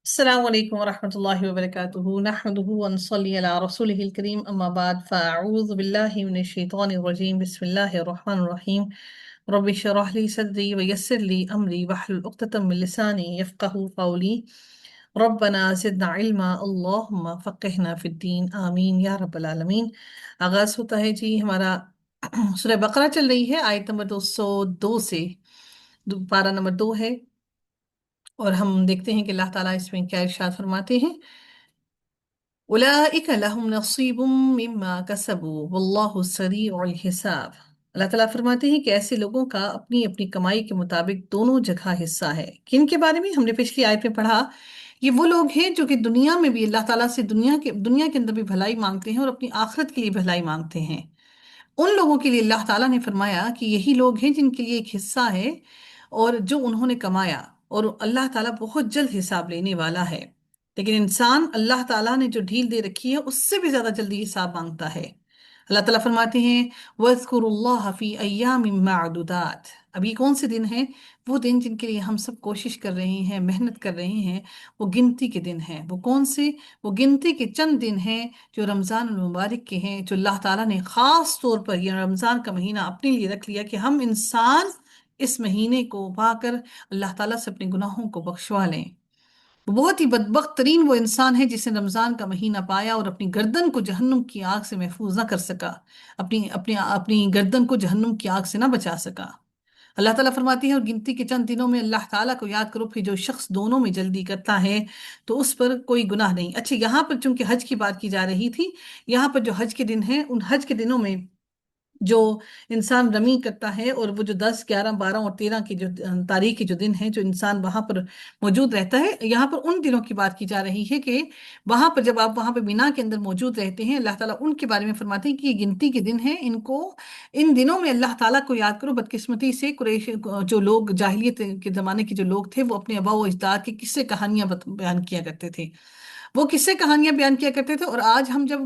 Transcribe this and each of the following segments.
السلام عليكم ورحمة الله وبركاته نحمده ونصلي على رسوله الكريم أما بعد فأعوذ بالله من الشيطان الرجيم بسم الله الرحمن الرحيم رب اشرح لي صدري ويسر لي أمري واحلل عقدة من لساني يفقه قولي ربنا زدنا علما اللهم فقهنا في الدين آمین یا رب العالمین۔ آغاز ہوتا ہے جی ہمارا سورہ بقرہ چل رہی ہے، آیت نمبر 202 سے پارہ نمبر 2 ہے، اور ہم دیکھتے ہیں کہ اللہ تعالیٰ اس میں کیا ارشاد فرماتے ہیں۔ اولئک لہم نصیب مما کسبوا واللہ سریع الحساب۔ اللہ تعالیٰ فرماتے ہیں کہ ایسے لوگوں کا اپنی اپنی کمائی کے مطابق دونوں جگہ حصہ ہے۔ کن کے بارے میں؟ ہم نے پچھلی آیت میں پڑھا، یہ وہ لوگ ہیں جو کہ دنیا میں بھی اللہ تعالیٰ سے دنیا کے اندر بھی بھلائی مانگتے ہیں اور اپنی آخرت کے لیے بھلائی مانگتے ہیں۔ ان لوگوں کے لیے اللہ تعالیٰ نے فرمایا کہ یہی لوگ ہیں جن کے لیے ایک حصہ ہے اور جو انہوں نے کمایا، اور اللہ تعالیٰ بہت جلد حساب لینے والا ہے۔ لیکن انسان اللہ تعالیٰ نے جو ڈھیل دے رکھی ہے اس سے بھی زیادہ جلدی حساب مانگتا ہے۔ اللہ تعالیٰ فرماتے ہیں وَاذْكُرُوا اللَّهَ فِي أَيَّامٍ مَّعْدُودَاتٍ۔ اب یہ کون سے دن ہیں؟ وہ دن جن کے لیے ہم سب کوشش کر رہے ہیں، محنت کر رہے ہیں، وہ گنتی کے دن ہیں۔ وہ کون سے؟ وہ گنتی کے چند دن ہیں جو رمضان المبارک کے ہیں، جو اللہ تعالیٰ نے خاص طور پر یہ رمضان کا مہینہ اپنے لیے رکھ لیا کہ ہم انسان اس مہینے کو پا کر اللہ تعالیٰ سے اپنے گناہوں کو بخشوا لیں۔ وہ بہت ہی بدبخت ترین وہ انسان ہے جس نے رمضان کا مہینہ پایا اور اپنی گردن کو جہنم کی آگ سے محفوظ نہ کر سکا، اپنی گردن کو جہنم کی آگ سے نہ بچا سکا۔ اللہ تعالیٰ فرماتی ہے اور گنتی کے چند دنوں میں اللہ تعالیٰ کو یاد کرو، پھر جو شخص دونوں میں جلدی کرتا ہے تو اس پر کوئی گناہ نہیں۔ اچھا، یہاں پر چونکہ حج کی بات کی جا رہی تھی، یہاں پر جو حج کے دن ہیں ان حج کے دنوں میں جو انسان رمی کرتا ہے، اور وہ جو 10 11 12 اور 13 کی جو تاریخ کے جو دن ہیں جو انسان وہاں پر موجود رہتا ہے، یہاں پر ان دنوں کی بات کی جا رہی ہے کہ وہاں پر جب آپ وہاں پہ مینا کے اندر موجود رہتے ہیں، اللہ تعالیٰ ان کے بارے میں فرماتے ہیں کہ یہ گنتی کے دن ہیں، ان دنوں میں اللہ تعالیٰ کو یاد کرو۔ بدقسمتی سے قریش جو لوگ جاہلیت کے زمانے کے جو لوگ تھے وہ اپنے آباء و اجداد کی قصے کہانیاں بیان کیا کرتے تھے، وہ قصے کہانیاں بیان کیا کرتے تھے، اور آج ہم جب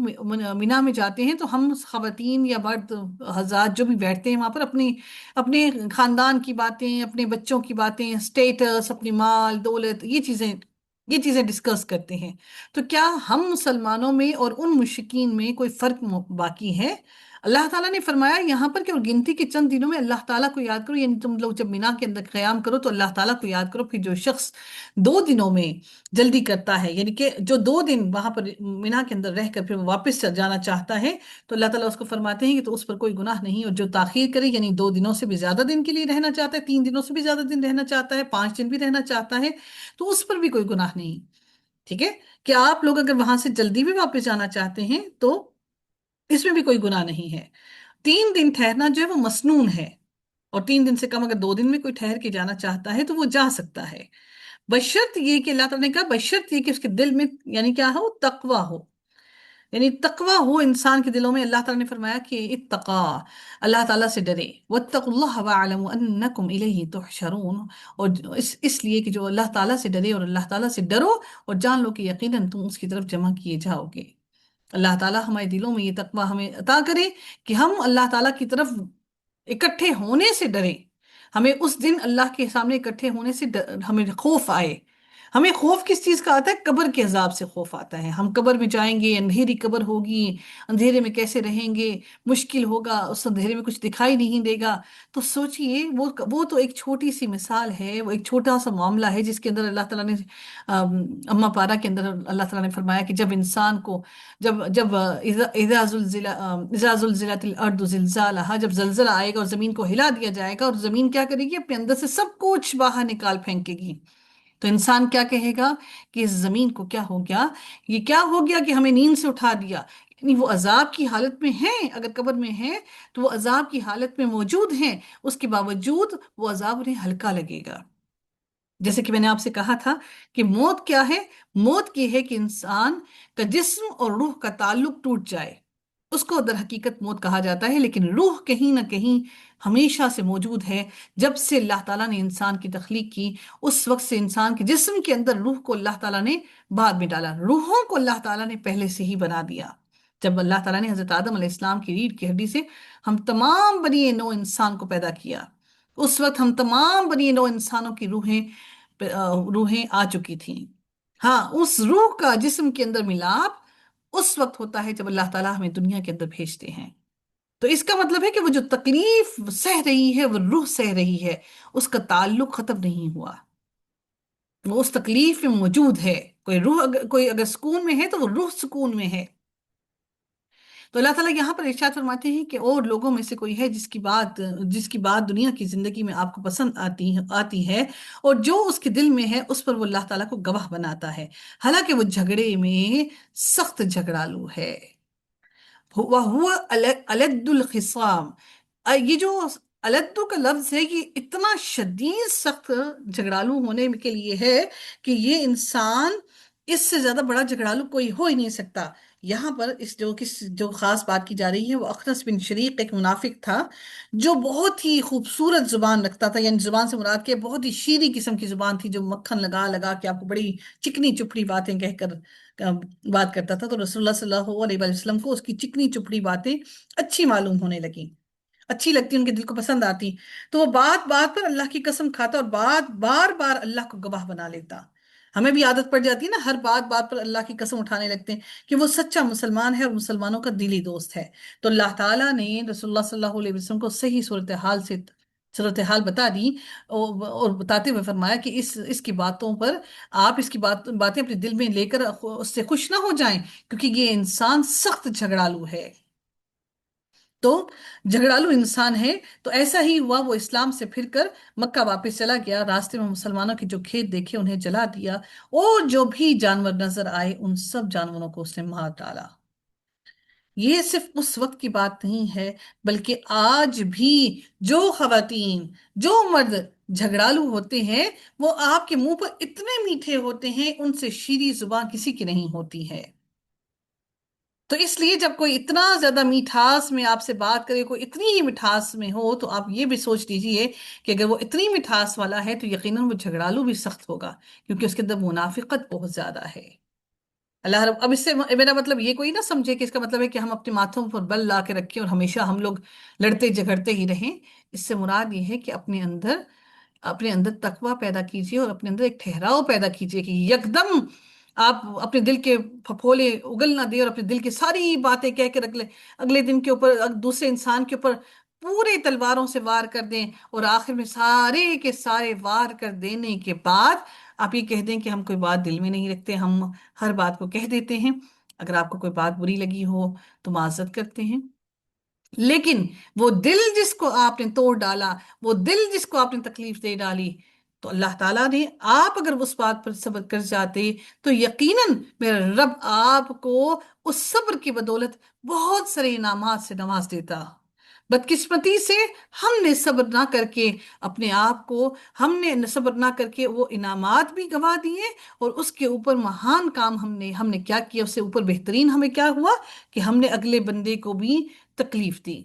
مینا میں جاتے ہیں تو ہم خواتین یا مرد حضرات جو بھی بیٹھتے ہیں وہاں پر اپنے خاندان کی باتیں، اپنے بچوں کی باتیں، سٹیٹس، اپنی مال دولت، یہ چیزیں ڈسکس کرتے ہیں۔ تو کیا ہم مسلمانوں میں اور ان مشرکین میں کوئی فرق باقی ہے؟ اللہ تعالیٰ نے فرمایا یہاں پر کہ اور گنتی کے چند دنوں میں اللہ تعالیٰ کو یاد کرو، یعنی تم لوگ جب مینا کے اندر قیام کرو تو اللہ تعالیٰ کو یاد کرو۔ پھر جو شخص 2 دنوں میں جلدی کرتا ہے، یعنی کہ جو 2 دن وہاں پر مینا کے اندر رہ کر پھر وہ واپس جانا چاہتا ہے، تو اللہ تعالیٰ اس کو فرماتے ہیں کہ تو اس پر کوئی گناہ نہیں، اور جو تاخیر کرے یعنی 2 دنوں سے بھی زیادہ دن کے لیے رہنا چاہتا ہے، 3 دنوں سے بھی زیادہ دن رہنا چاہتا ہے، 5 دن بھی رہنا چاہتا ہے، تو اس پر بھی کوئی گناہ نہیں۔ ٹھیک ہے کہ آپ لوگ اگر وہاں سے جلدی بھی واپس جانا چاہتے ہیں تو اس میں بھی کوئی گناہ نہیں ہے۔ 3 دن ٹھہرنا جو ہے وہ مسنون ہے، اور 3 دن سے کم اگر 2 دن میں کوئی ٹھہر کے جانا چاہتا ہے تو وہ جا سکتا ہے، بشرط یہ کہ اللہ تعالیٰ نے کہا بشرط یہ کہ اس کے دل میں یعنی کیا ہو؟ تقوی ہو، یعنی تقوی ہو انسان کے دلوں میں۔ اللہ تعالیٰ نے فرمایا کہ اتقا، اللہ تعالیٰ سے ڈرے، واتقوا اللہ واعلموا انکم الیہ تحشرون، اور اس لیے کہ جو اللہ تعالیٰ سے ڈرے اور اللہ تعالیٰ سے ڈرو اور جان لو کہ یقیناً تم اس کی طرف جمع کیے جاؤ گے۔ اللہ تعالیٰ ہمارے دلوں میں یہ تقوی ہمیں عطا کرے کہ ہم اللہ تعالیٰ کی طرف اکٹھے ہونے سے ڈریں، ہمیں اس دن اللہ کے سامنے اکٹھے ہونے سے ہمیں خوف آئے۔ ہمیں خوف کس چیز کا آتا ہے؟ قبر کے عذاب سے خوف آتا ہے۔ ہم قبر میں جائیں گے، اندھیری قبر ہوگی، اندھیرے میں کیسے رہیں گے، مشکل ہوگا، اس اندھیرے میں کچھ دکھائی نہیں دے گا۔ تو سوچئے وہ تو ایک چھوٹی سی مثال ہے، وہ ایک چھوٹا سا معاملہ ہے جس کے اندر اللہ تعالیٰ نے اما پارہ کے اندر اللہ تعالیٰ نے فرمایا کہ جب انسان کو اذا زلزلت الارض زلزالها، جب زلزلہ آئے گا اور زمین کو ہلا دیا جائے گا، اور زمین کیا کرے گی؟ اپنے اندر سے سب کچھ باہر نکال پھینکے گی، تو انسان کیا کہے گا کہ اس زمین کو کیا ہو گیا، یہ کیا ہو گیا کہ ہمیں نیند سے اٹھا دیا؟ یعنی وہ عذاب کی حالت میں ہیں، اگر قبر میں ہیں تو وہ عذاب کی حالت میں موجود ہیں، اس کے باوجود وہ عذاب انہیں ہلکا لگے گا۔ جیسے کہ میں نے آپ سے کہا تھا کہ موت کیا ہے؟ موت یہ ہے کہ انسان کا جسم اور روح کا تعلق ٹوٹ جائے، اس کو در حقیقت موت کہا جاتا ہے، لیکن روح کہیں نہ کہیں ہمیشہ سے موجود ہے۔ جب سے اللہ تعالیٰ نے انسان کی تخلیق کی اس وقت سے انسان کے جسم کے اندر روح کو اللہ تعالیٰ نے بعد میں ڈالا، روحوں کو اللہ تعالیٰ نے پہلے سے ہی بنا دیا۔ جب اللہ تعالیٰ نے حضرت آدم علیہ السلام کی ریڑھ کی ہڈی سے ہم تمام بنی نوع انسان کو پیدا کیا، اس وقت ہم تمام بنی نوع انسانوں کی روحیں آ چکی تھیں۔ ہاں، اس روح کا جسم کے اندر ملاپ اس وقت ہوتا ہے جب اللہ تعالیٰ ہمیں دنیا کے اندر بھیجتے ہیں۔ تو اس کا مطلب ہے کہ وہ جو تکلیف سہ رہی ہے وہ روح سہ رہی ہے، اس کا تعلق ختم نہیں ہوا، وہ اس تکلیف میں موجود ہے۔ کوئی اگر سکون میں ہے تو وہ روح سکون میں ہے۔ تو اللہ تعالیٰ یہاں پر ارشاد فرماتے ہیں کہ اور لوگوں میں سے کوئی ہے جس کی بات دنیا کی زندگی میں آپ کو پسند آتی ہے، اور جو اس کے دل میں ہے اس پر وہ اللہ تعالیٰ کو گواہ بناتا ہے، حالانکہ وہ جھگڑے میں سخت جھگڑالو ہے۔ وَهُوَ أَلَدُّ الْخِصَامِ۔ یہ جو الدو کا لفظ ہے یہ اتنا شدید سخت جھگڑالو ہونے کے لیے ہے کہ یہ انسان، اس سے زیادہ بڑا جھگڑالو کوئی ہو ہی نہیں سکتا۔ یہاں پر جو خاص بات کی جا رہی ہے وہ اخنس بن شریق ایک منافق تھا جو بہت ہی خوبصورت زبان رکھتا تھا، یعنی زبان سے مراد کہ بہت ہی شیریں قسم کی زبان تھی، جو مکھن لگا لگا کے آپ کو بڑی چکنی چپڑی باتیں کہہ کر بات کرتا تھا۔ تو رسول اللہ صلی اللہ علیہ وسلم کو اس کی چکنی چپڑی باتیں اچھی معلوم ہونے لگیں، اچھی لگتی، ان کے دل کو پسند آتی۔ تو وہ بات بات پر اللہ کی قسم کھاتا اور بار بار اللہ کو گواہ بنا لیتا۔ ہمیں بھی عادت پڑ جاتی ہے نا، ہر بات بات پر اللہ کی قسم اٹھانے لگتے ہیں کہ وہ سچا مسلمان ہے اور مسلمانوں کا دلی دوست ہے۔ تو اللہ تعالیٰ نے رسول اللہ صلی اللہ علیہ وسلم کو صحیح صورتحال بتا دی، اور بتاتے ہوئے فرمایا کہ اس کی باتوں پر آپ اس کی باتیں اپنے دل میں لے کر اس سے خوش نہ ہو جائیں، کیونکہ یہ انسان سخت جھگڑالو ہے۔ تو جھگڑالو انسان ہے، تو ایسا ہی ہوا، وہ اسلام سے پھر کر مکہ واپس چلا گیا، راستے میں مسلمانوں کے جو کھیت دیکھے انہیں جلا دیا، اور جو بھی جانور نظر آئے ان سب جانوروں کو اس نے مار ڈالا۔ یہ صرف اس وقت کی بات نہیں ہے، بلکہ آج بھی جو خواتین، جو مرد جھگڑالو ہوتے ہیں وہ آپ کے منہ پر اتنے میٹھے ہوتے ہیں، ان سے شیریں زبان کسی کی نہیں ہوتی ہے۔ تو اس لیے جب کوئی اتنا زیادہ میٹھاس میں آپ سے بات کرے، کوئی اتنی ہی مٹھاس میں ہو، تو آپ یہ بھی سوچ لیجئے کہ اگر وہ اتنی مٹھاس والا ہے تو یقیناً وہ جھگڑالو بھی سخت ہوگا، کیونکہ اس کے اندر منافقت بہت زیادہ ہے۔ اب اس سے میرا مطلب یہ کوئی نہ سمجھے کہ اس کا مطلب ہے کہ ہم اپنے ماتھوں پر بل لا کے رکھیں اور ہمیشہ ہم لوگ لڑتے جھگڑتے ہی رہیں۔ اس سے مراد یہ ہے کہ اپنے اندر تقوی پیدا کیجئے، اور اپنے اندر ایک ٹھہراؤ پیدا کیجئے کہ یکدم آپ اپنے دل کے پھپھولے اگل نہ دیں اور اپنے دل کی ساری باتیں کہہ کے رکھ لیں، اگلے دن کے اوپر دوسرے انسان کے اوپر پورے تلواروں سے وار کر دیں، اور آخر میں سارے کے سارے وار کر دینے کے بعد آپ یہ کہہ دیں کہ ہم کوئی بات دل میں نہیں رکھتے، ہم ہر بات کو کہہ دیتے ہیں۔ اگر آپ کو کوئی بات بری لگی ہو تو معذرت کرتے ہیں، لیکن وہ دل جس کو آپ نے توڑ ڈالا، وہ دل جس کو آپ نے تکلیف دے ڈالی، تو اللہ تعالیٰ نے، آپ اگر اس بات پر صبر کر جاتے تو یقیناً میرا رب آپ کو اس صبر کی بدولت بہت سارے انعامات سے نواز دیتا۔ بدقسمتی سے ہم نے صبر نہ کر کے ہم نے صبر نہ کر کے وہ انعامات بھی گوا دیے، اور اس کے اوپر مہان کام ہم نے کیا کیا، اس سے اوپر بہترین ہمیں کیا ہوا کہ ہم نے اگلے بندے کو بھی تکلیف دی۔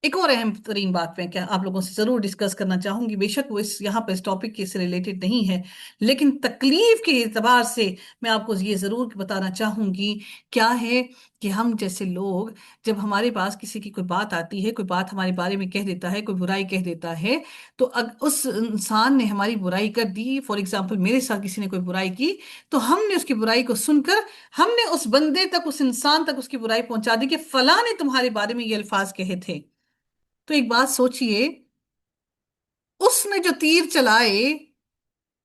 ایک اور اہم ترین بات میں کیا آپ لوگوں سے ضرور ڈسکس کرنا چاہوں گی، بے شک وہ یہاں پر اس ٹاپک کے سے ریلیٹڈ نہیں ہے، لیکن تکلیف کے اعتبار سے میں آپ کو یہ ضرور بتانا چاہوں گی، کیا ہے کہ ہم جیسے لوگ جب ہمارے پاس کسی کی کوئی بات آتی ہے، کوئی بات ہمارے بارے میں کہہ دیتا ہے، کوئی برائی کہہ دیتا ہے، تو اس انسان نے ہماری برائی کر دی، فار ایگزامپل میرے ساتھ کسی نے کوئی برائی کی، تو ہم نے اس کی برائی کو سن کر ہم نے اس بندے تک، اس انسان تک اس کی برائی پہنچا دی کہ فلاں نے تمہارے بارے میں یہ الفاظ کہے تھے۔ تو ایک بات سوچئے، اس نے جو تیر چلائے،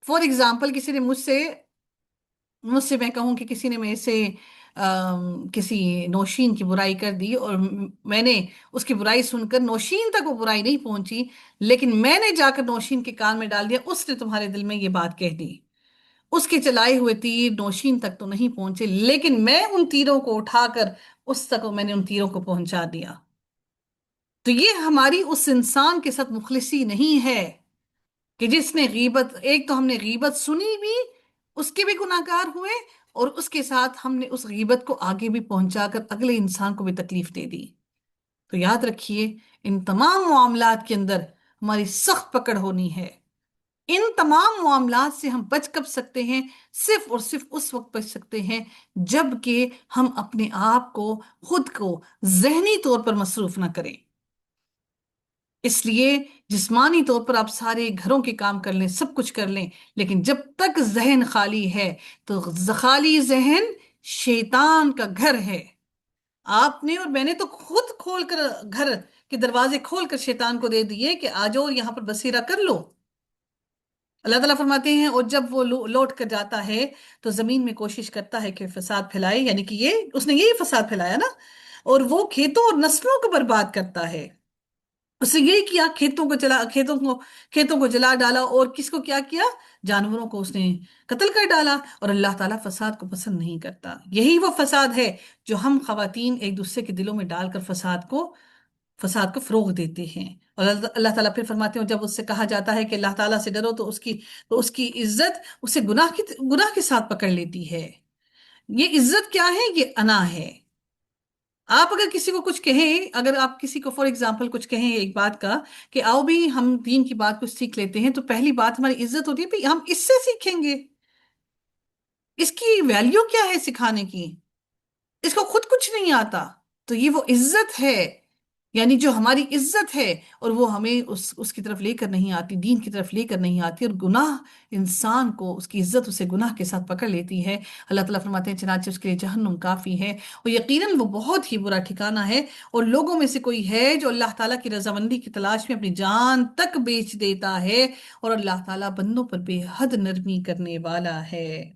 فار ایگزامپل کسی نے مجھ سے میں کہوں کہ کسی نے میرے سے کسی نوشین کی برائی کر دی، اور میں نے اس کی برائی سن کر، نوشین تک وہ برائی نہیں پہنچی لیکن میں نے جا کر نوشین کے کان میں ڈال دیا، اس نے تمہارے دل میں یہ بات کہہ دی، اس کے چلائے ہوئے تیر نوشین تک تو نہیں پہنچے، لیکن میں ان تیروں کو اٹھا کر اس تک میں نے ان تیروں کو پہنچا دیا۔ تو یہ ہماری اس انسان کے ساتھ مخلصی نہیں ہے کہ جس نے غیبت، ایک تو ہم نے غیبت سنی بھی، اس کے بھی گناہ گار ہوئے، اور اس کے ساتھ ہم نے اس غیبت کو آگے بھی پہنچا کر اگلے انسان کو بھی تکلیف دے دی۔ تو یاد رکھیے، ان تمام معاملات کے اندر ہماری سخت پکڑ ہونی ہے۔ ان تمام معاملات سے ہم بچ کب سکتے ہیں؟ صرف اور صرف اس وقت بچ سکتے ہیں جب کہ ہم اپنے آپ کو، خود کو ذہنی طور پر مصروف نہ کریں۔ اس لیے جسمانی طور پر آپ سارے گھروں کے کام کر لیں، سب کچھ کر لیں، لیکن جب تک ذہن خالی ہے تو خالی ذہن شیطان کا گھر ہے۔ آپ نے اور میں نے تو خود کھول کر گھر کے دروازے کھول کر شیطان کو دے دیے کہ آ جاؤ یہاں پر بسیرا کر لو۔ اللہ تعالیٰ فرماتے ہیں اور جب وہ لوٹ کر جاتا ہے تو زمین میں کوشش کرتا ہے کہ فساد پھیلائے، یعنی کہ یہ اس نے یہی فساد پھیلایا نا، اور وہ کھیتوں اور نسلوں کو برباد کرتا ہے۔ اس نے یہی کیا، کھیتوں کو جلا ڈالا، اور کس کو کیا کیا؟ جانوروں کو اس نے قتل کر ڈالا، اور اللہ تعالیٰ فساد کو پسند نہیں کرتا۔ یہی وہ فساد ہے جو ہم خواتین ایک دوسرے کے دلوں میں ڈال کر فساد کو فروغ دیتے ہیں۔ اور اللہ تعالیٰ پھر فرماتے ہیں، جب اس سے کہا جاتا ہے کہ اللہ تعالیٰ سے ڈرو تو اس کی عزت اسے گناہ کے ساتھ پکڑ لیتی ہے۔ یہ عزت کیا ہے؟ یہ انا ہے۔ آپ اگر کسی کو کچھ کہیں، اگر آپ کسی کو فار ایگزامپل کچھ کہیں ایک بات کا کہ آؤ بھی ہم دین کی بات کچھ سیکھ لیتے ہیں، تو پہلی بات ہماری عزت ہوتی ہے بھی ہم اس سے سیکھیں گے۔ اس کی ویلیو کیا ہے سکھانے کی؟ اس کو خود کچھ نہیں آتا، تو یہ وہ عزت ہے، یعنی جو ہماری عزت ہے، اور وہ ہمیں اس کی طرف لے کر نہیں آتی، دین کی طرف لے کر نہیں آتی، اور گناہ انسان کو، اس کی عزت اسے گناہ کے ساتھ پکڑ لیتی ہے۔ اللہ تعالیٰ فرماتے ہیں چنانچہ اس کے لیے جہنم کافی ہے، اور یقیناً وہ بہت ہی برا ٹھکانہ ہے۔ اور لوگوں میں سے کوئی ہے جو اللہ تعالیٰ کی رضامندی کی تلاش میں اپنی جان تک بیچ دیتا ہے، اور اللہ تعالیٰ بندوں پر بے حد نرمی کرنے والا ہے۔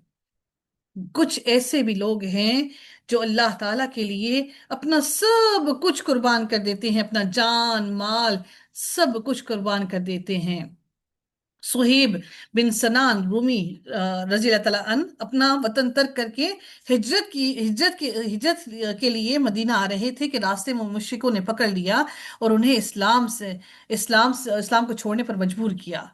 کچھ ایسے بھی لوگ ہیں جو اللہ تعالیٰ کے لیے اپنا سب کچھ قربان کر دیتے ہیں، اپنا جان مال سب کچھ قربان کر دیتے ہیں۔ صہیب بن سنان رومی رضی اللہ تعالیٰ عنہ اپنا وطن ترک کر کے ہجرت کے لیے مدینہ آ رہے تھے کہ راستے میں مشرکوں نے پکڑ لیا اور انہیں اسلام کو چھوڑنے پر مجبور کیا۔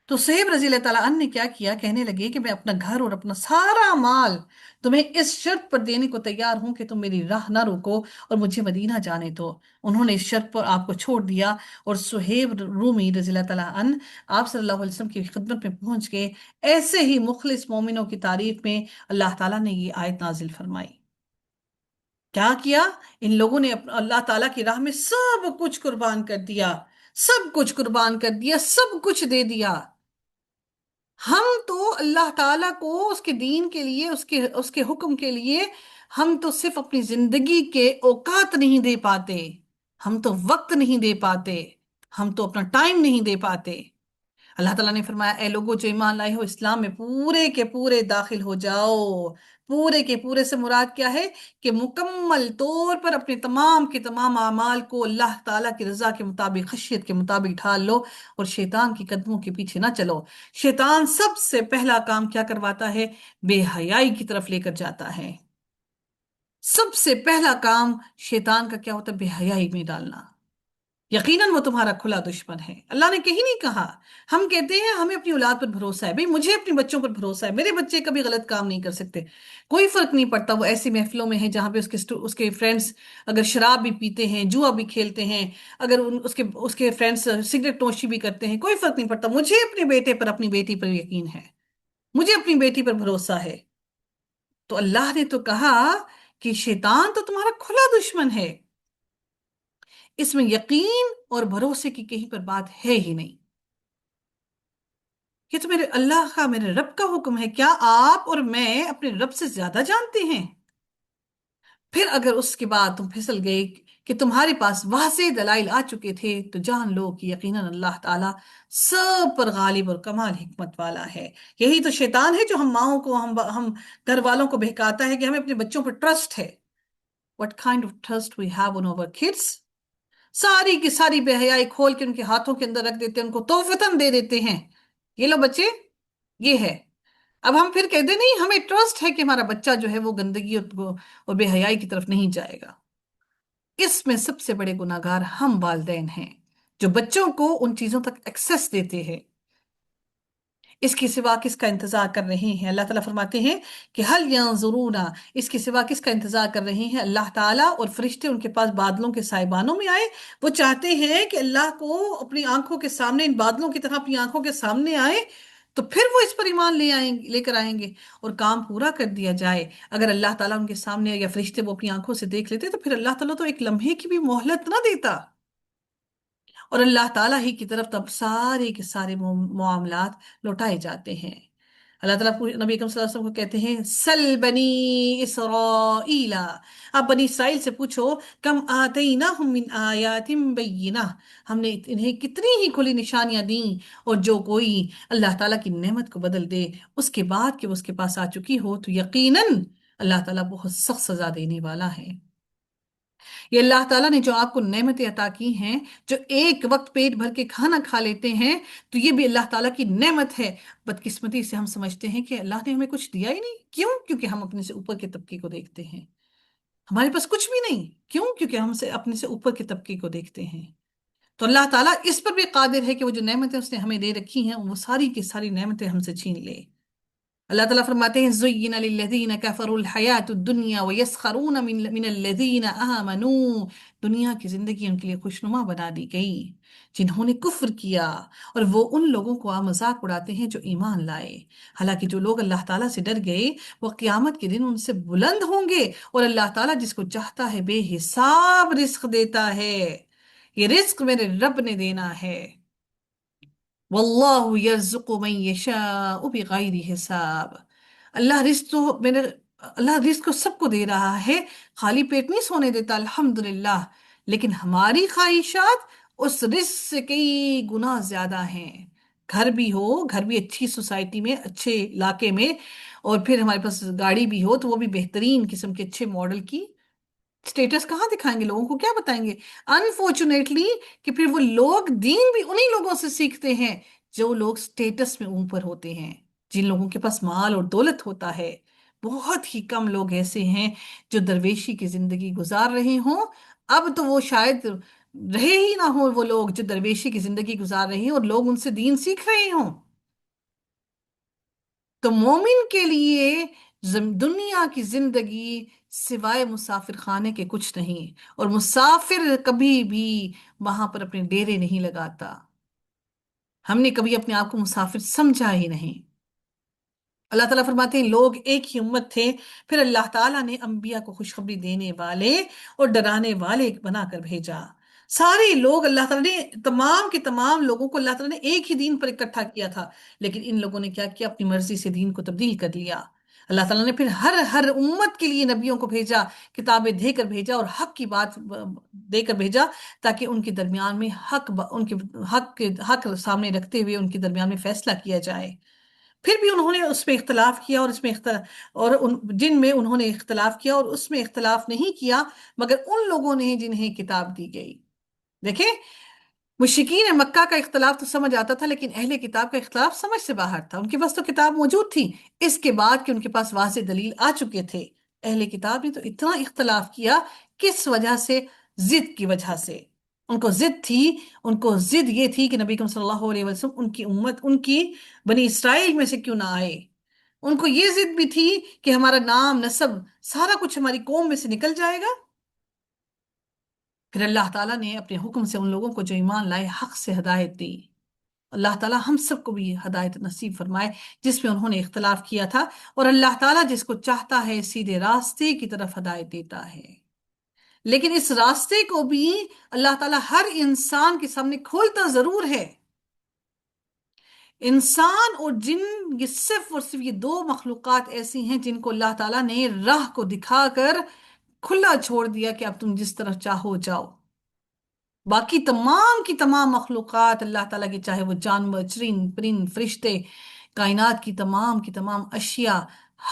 تو صہیب رضی اللہ تعالیٰ عنہ نے کیا کیا؟ کہنے لگے کہ میں اپنا گھر اور اپنا سارا مال تمہیں اس شرط پر دینے کو تیار ہوں کہ تم میری راہ نہ روکو اور مجھے مدینہ جانے دو۔ انہوں نے اس شرط پر آپ کو چھوڑ دیا، اور صہیب رومی رضی اللہ تعالیٰ عنہ آپ صلی اللہ علیہ وسلم کی خدمت میں پہنچ گئے۔ ایسے ہی مخلص مومنوں کی تعریف میں اللہ تعالیٰ نے یہ آیت نازل فرمائی۔ کیا کیا؟ ان لوگوں نے اللہ تعالیٰ کی راہ میں سب کچھ قربان کر دیا، سب کچھ قربان کر دیا، سب کچھ دے دیا۔ ہم تو اللہ تعالیٰ کو اس کے دین کے لیے، اس کے حکم کے لیے ہم تو صرف اپنی زندگی کے اوقات نہیں دے پاتے، ہم تو وقت نہیں دے پاتے، ہم تو اپنا ٹائم نہیں دے پاتے۔ اللہ تعالیٰ نے فرمایا اے لوگوں جو ایمان لائے ہو، اسلام میں پورے کے پورے داخل ہو جاؤ۔ پورے کے پورے سے مراد کیا ہے؟ کہ مکمل طور پر اپنے تمام کے تمام اعمال کو اللہ تعالیٰ کی رضا کے مطابق، خشیت کے مطابق ڈھال لو، اور شیطان کی قدموں کے پیچھے نہ چلو۔ شیطان سب سے پہلا کام کیا کرواتا ہے؟ بے حیائی کی طرف لے کر جاتا ہے۔ سب سے پہلا کام شیطان کا کیا ہوتا ہے؟ بے حیائی میں ڈالنا۔ یقیناً وہ تمہارا کھلا دشمن ہے۔ اللہ نے کہیں نہیں کہا، ہم کہتے ہیں ہمیں اپنی اولاد پر بھروسہ ہے، بھئی مجھے اپنے بچوں پر بھروسہ ہے، میرے بچے کبھی غلط کام نہیں کر سکتے۔ کوئی فرق نہیں پڑتا وہ ایسی محفلوں میں ہیں جہاں پہ اس کے فرینڈز اگر شراب بھی پیتے ہیں، جوا بھی کھیلتے ہیں، اگر اس کے فرینڈز سگریٹ نوشی بھی کرتے ہیں، کوئی فرق نہیں پڑتا۔ مجھے اپنے بیٹے پر، اپنی بیٹی پر یقین ہے، مجھے اپنی بیٹی پر بھروسہ ہے۔ تو اللہ نے تو کہا کہ شیطان تو تمہارا کھلا دشمن ہے، اس میں یقین اور بھروسے کی کہیں پر بات ہے ہی نہیں۔ یہ تو میرے اللہ کا، میرے رب کا حکم ہے، کیا آپ اور میں اپنے رب سے زیادہ جانتے ہیں؟ پھر اگر اس کے بعد تم پھسل گئے کہ تمہارے پاس واضح دلائل آ چکے تھے، تو جان لو کہ یقیناً اللہ تعالیٰ سب پر غالب اور کمال حکمت والا ہے۔ یہی تو شیطان ہے جو ہم ماؤں کو، ہم گھر والوں کو بہکاتا ہے کہ ہمیں اپنے بچوں پر ٹرسٹ ہے۔ What kind of trust we have on our kids؟ ساری کی ساری بے حیائی کھول کے ان کے ہاتھوں کے اندر رکھ دیتے ہیں، ان کو تحفتاً دے دیتے ہیں، یہ لو بچے، یہ ہے۔ اب ہم پھر کہتے نہیں ہمیں ٹرسٹ ہے کہ ہمارا بچہ جو ہے وہ گندگی اور بے حیائی کی طرف نہیں جائے گا۔ اس میں سب سے بڑے گناہگار ہم والدین ہیں جو بچوں کو ان چیزوں تک ایکسیس دیتے ہیں۔ اس کے سوا کس کا انتظار کر رہے ہیں؟ اللہ تعالیٰ فرماتے ہیں کہ حل ینظرون، اس کے سوا کس کا انتظار کر رہے ہیں؟ اللہ تعالیٰ اور فرشتے ان کے پاس بادلوں کے سائبانوں میں آئے، وہ چاہتے ہیں کہ اللہ کو اپنی آنکھوں کے سامنے، ان بادلوں کی طرح اپنی آنکھوں کے سامنے آئے، تو پھر وہ اس پر ایمان لے کر آئیں گے اور کام پورا کر دیا جائے۔ اگر اللہ تعالیٰ ان کے سامنے یا فرشتے وہ اپنی آنکھوں سے دیکھ لیتے تو پھر اللہ تعالیٰ تو ایک لمحے کی بھی مہلت نہ دیتا۔ اور اللہ تعالیٰ ہی کی طرف تب سارے کے سارے معاملات لوٹائے جاتے ہیں۔ اللہ تعالیٰ نبی اکرم صلی اللہ علیہ وسلم کو کہتے ہیں سل بنی اسرائیل، آپ بنی اسرائیل سے پوچھو، کم آتیناہم من آیات بینہ، ہم نے انہیں کتنی ہی کھلی نشانیاں دیں، اور جو کوئی اللہ تعالیٰ کی نعمت کو بدل دے اس کے بعد کہ وہ اس کے پاس آ چکی ہو تو یقیناً اللہ تعالیٰ بہت سخت سزا دینے والا ہے۔ یہ اللہ تعالیٰ نے جو آپ کو نعمتیں عطا کی ہیں، جو ایک وقت پیٹ بھر کے کھانا کھا لیتے ہیں، تو یہ بھی اللہ تعالیٰ کی نعمت ہے۔ بدقسمتی سے ہم سمجھتے ہیں کہ اللہ نے ہمیں کچھ دیا ہی نہیں، کیوں؟ کیونکہ ہم اپنے سے اوپر کے طبقے کو دیکھتے ہیں، ہمارے پاس کچھ بھی نہیں، کیوں؟ کیونکہ ہم سے اپنے سے اوپر کے طبقے کو دیکھتے ہیں۔ تو اللہ تعالیٰ اس پر بھی قادر ہے کہ وہ جو نعمتیں اس نے ہمیں دے رکھی ہیں وہ ساری کی ساری نعمتیں ہم سے چھین لے۔ اللہ تعالیٰ فرماتے ہیں زُيِّنَ لِلَّذِينَ كَفَرُوا الْحَيَاةُ الدُّنْيَا وَيَسْخَرُونَ مِنَ الَّذِينَ آمَنُوا، دنیا کی زندگی ان کے لیے خوشنما بنا دی گئی جنہوں نے کفر کیا، اور وہ ان لوگوں کو مذاق اڑاتے ہیں جو ایمان لائے۔ حالانکہ جو لوگ اللہ تعالیٰ سے ڈر گئے وہ قیامت کے دن ان سے بلند ہوں گے، اور اللہ تعالیٰ جس کو چاہتا ہے بے حساب رزق دیتا ہے۔ یہ رزق میرے رب نے دینا ہے۔ واللہ یرزق من یشاء بغیر حساب، اللہ رزق تو میرے اللہ رزق کو سب کو دے رہا ہے، خالی پیٹ نہیں سونے دیتا الحمدللہ، لیکن ہماری خواہشات اس رزق سے کئی گنا زیادہ ہیں۔ گھر بھی ہو، گھر بھی اچھی سوسائٹی میں، اچھے علاقے میں، اور پھر ہمارے پاس گاڑی بھی ہو تو وہ بھی بہترین قسم کے اچھے ماڈل کی، اسٹیٹس کہاں دکھائیں گے؟ لوگوں کو کیا بتائیں گے؟ انفارچونیٹلی کہ پھر وہ لوگ دین بھی انہی لوگوں سے سیکھتے ہیں جو لوگ اسٹیٹس میں اوپر ہوتے ہیں، جن لوگوں کے پاس مال اور دولت ہوتا ہے۔ بہت ہی کم لوگ ایسے ہیں جو درویشی کی زندگی گزار رہے ہوں، اب تو وہ شاید رہے ہی نہ ہوں وہ لوگ جو درویشی کی زندگی گزار رہے ہیں اور لوگ ان سے دین سیکھ رہے ہوں۔ تو مومن کے لیے دنیا کی زندگی سوائے مسافر خانے کے کچھ نہیں، اور مسافر کبھی بھی وہاں پر اپنے ڈیرے نہیں لگاتا۔ ہم نے کبھی اپنے آپ کو مسافر سمجھا ہی نہیں۔ اللہ تعالیٰ فرماتے ہیں لوگ ایک ہی امت تھے، پھر اللہ تعالیٰ نے انبیاء کو خوشخبری دینے والے اور ڈرانے والے بنا کر بھیجا۔ سارے لوگ اللہ تعالیٰ نے تمام کے تمام لوگوں کو اللہ تعالیٰ نے ایک ہی دین پر اکٹھا کیا تھا، لیکن ان لوگوں نے کیا کیا؟ اپنی مرضی سے دین کو تبدیل کر لیا۔ اللہ تعالیٰ نے پھر ہر امت کے لیے نبیوں کو بھیجا، کتابیں دے کر بھیجا اور حق کی بات دے کر بھیجا، تاکہ ان کے درمیان میں ان کے حق سامنے رکھتے ہوئے ان کے درمیان میں فیصلہ کیا جائے۔ پھر بھی انہوں نے اس میں اختلاف کیا، اور اس میں جن میں انہوں نے اختلاف کیا اور اس میں اختلاف نہیں کیا مگر ان لوگوں نے جنہیں کتاب دی گئی۔ دیکھیں، مشرکین مکہ کا اختلاف تو سمجھ آتا تھا، لیکن اہل کتاب کا اختلاف سمجھ سے باہر تھا۔ ان کے پاس تو کتاب موجود تھی، اس کے بعد کہ ان کے پاس واضح دلیل آ چکے تھے۔ اہل کتاب نے تو اتنا اختلاف کیا، کس وجہ سے؟ ضد کی وجہ سے۔ ان کو ضد تھی، ان کو ضد یہ تھی کہ نبی اکرم صلی اللہ علیہ وسلم ان کی امت، ان کی بنی اسرائیل میں سے کیوں نہ آئے۔ ان کو یہ ضد بھی تھی کہ ہمارا نام، نسب، سارا کچھ ہماری قوم میں سے نکل جائے گا۔ پھر اللہ تعالیٰ نے اپنے حکم سے ان لوگوں کو جو ایمان لائے حق سے ہدایت دی۔ اللہ تعالیٰ ہم سب کو بھی ہدایت نصیب فرمائے جس میں انہوں نے اختلاف کیا تھا، اور اللہ تعالیٰ جس کو چاہتا ہے سیدھے راستے کی طرف ہدایت دیتا ہے، لیکن اس راستے کو بھی اللہ تعالیٰ ہر انسان کے سامنے کھولتا ضرور ہے۔ انسان اور جن، یہ صرف اور صرف یہ دو مخلوقات ایسی ہیں جن کو اللہ تعالیٰ نے راہ کو دکھا کر کھلا چھوڑ دیا کہ اب تم جس طرف چاہو جاؤ۔ باقی تمام کی تمام مخلوقات اللہ تعالیٰ کی، چاہے وہ جانور، چرند پرند، فرشتے، کائنات کی تمام اشیاء،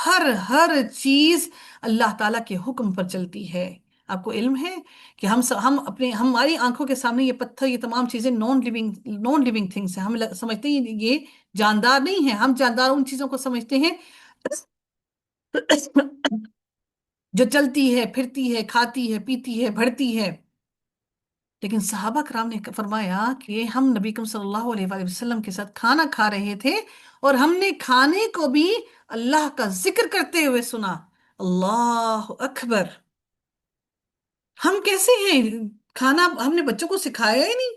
ہر چیز اللہ تعالیٰ کے حکم پر چلتی ہے۔ آپ کو علم ہے کہ ہماری آنکھوں کے سامنے یہ پتھر، یہ تمام چیزیں نان لیونگ تھنگس ہیں۔ ہم سمجھتے ہیں یہ جاندار نہیں ہیں، ہم جاندار ان چیزوں کو سمجھتے ہیں جو چلتی ہے، پھرتی ہے، کھاتی ہے، پیتی ہے، بڑھتی ہے۔ لیکن صحابہ کرام نے فرمایا کہ ہم نبی کریم صلی اللہ علیہ وآلہ وسلم کے ساتھ کھانا کھا رہے تھے، اور ہم نے کھانے کو بھی اللہ کا ذکر کرتے ہوئے سنا، اللہ اکبر۔ ہم کیسے ہیں؟ کھانا ہم نے بچوں کو سکھایا ہی نہیں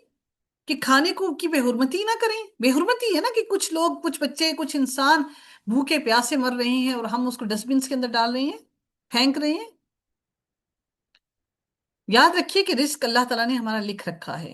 کہ کھانے کو کی بے حرمتی نہ کریں۔ بے حرمتی ہے نا کہ کچھ لوگ، کچھ بچے، کچھ انسان بھوکے پیاسے مر رہے ہیں اور ہم اس کو ڈسٹ بنس کے اندر ڈال رہے ہیں، پھینک رہے ہیں۔ یاد رکھیے کہ رزق اللہ تعالیٰ نے ہمارا لکھ رکھا ہے۔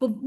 وہ